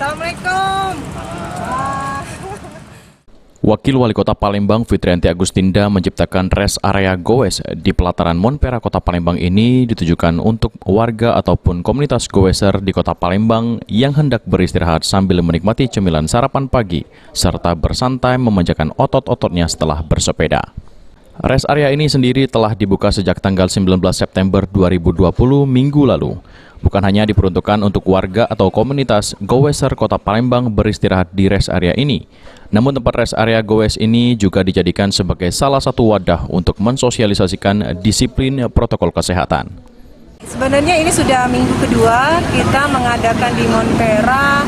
Assalamualaikum. Wakil Wali Kota Palembang Fitrianti Agustinda menciptakan rest area goes di pelataran Monpera Kota Palembang ini ditujukan untuk warga ataupun komunitas goeser di Kota Palembang yang hendak beristirahat sambil menikmati cemilan sarapan pagi serta bersantai memanjakan otot-ototnya setelah bersepeda. Rest area ini sendiri telah dibuka sejak tanggal 19 September 2020 minggu lalu. Bukan hanya diperuntukkan untuk warga atau komunitas goeser Kota Palembang beristirahat di rest area ini, namun tempat rest area goes ini juga dijadikan sebagai salah satu wadah untuk mensosialisasikan disiplin protokol kesehatan. Sebenarnya ini sudah minggu kedua kita mengadakan di Monpera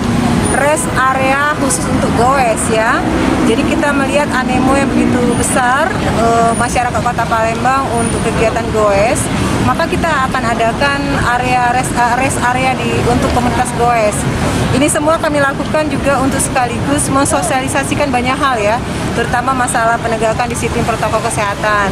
rest area khusus untuk goes ya. Jadi kita melihat animo yang begitu besar masyarakat Kota Palembang untuk kegiatan goes, maka kita akan adakan area rest area untuk komunitas goes. Ini semua kami lakukan juga untuk sekaligus mensosialisasikan banyak hal ya, terutama masalah penegakan disiplin protokol kesehatan.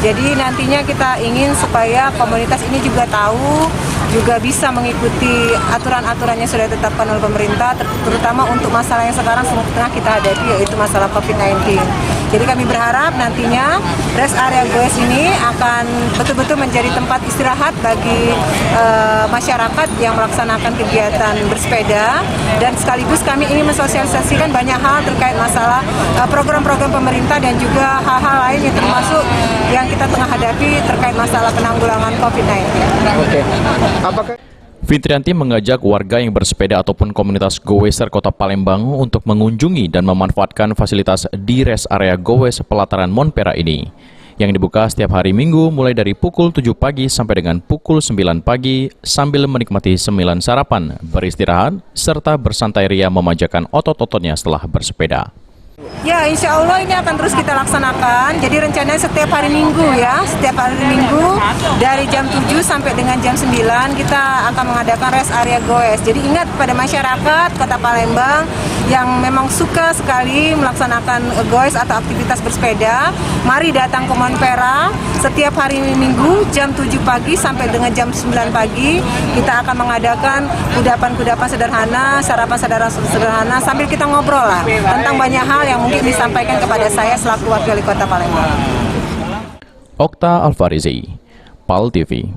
Jadi nantinya kita ingin supaya komunitas ini juga tahu, juga bisa mengikuti aturan-aturan yang sudah ditetapkan oleh pemerintah, terutama untuk masalah yang sekarang tengah kita hadapi, yaitu masalah COVID-19. Jadi kami berharap nantinya rest area goes ini akan betul-betul menjadi tempat istirahat bagi masyarakat yang melaksanakan kegiatan bersepeda, dan sekaligus kami ingin mensosialisasikan banyak hal terkait masalah program-program pemerintah dan juga hal-hal lain yang termasuk yang kita tengah hadapi terkait masalah penanggulangan COVID-19. Oke. Apakah Fitrianti mengajak warga yang bersepeda ataupun komunitas goeser Kota Palembang untuk mengunjungi dan memanfaatkan fasilitas di rest area goes pelataran Monpera ini, yang dibuka setiap hari Minggu mulai dari pukul 7 pagi sampai dengan pukul 9 pagi sambil menikmati cemilan sarapan, beristirahat, serta bersantai ria memanjakan otot-ototnya setelah bersepeda. Ya, insya Allah ini akan terus kita laksanakan. Jadi rencananya setiap hari Minggu ya, setiap hari Minggu dari jam 7 sampai dengan jam 9 kita akan mengadakan rest area goes. Jadi ingat pada masyarakat Kota Palembang yang memang suka sekali melaksanakan goes atau aktivitas bersepeda, mari datang ke Monpera setiap hari Minggu jam 7 pagi sampai dengan jam 9 pagi. Kita akan mengadakan kudapan-kudapan sederhana, sarapan sederhana sambil kita ngobrol lah tentang banyak hal yang mungkin disampaikan kepada saya selaku wakil wali kota Palembang. Okta Alfarizi, PAL TV.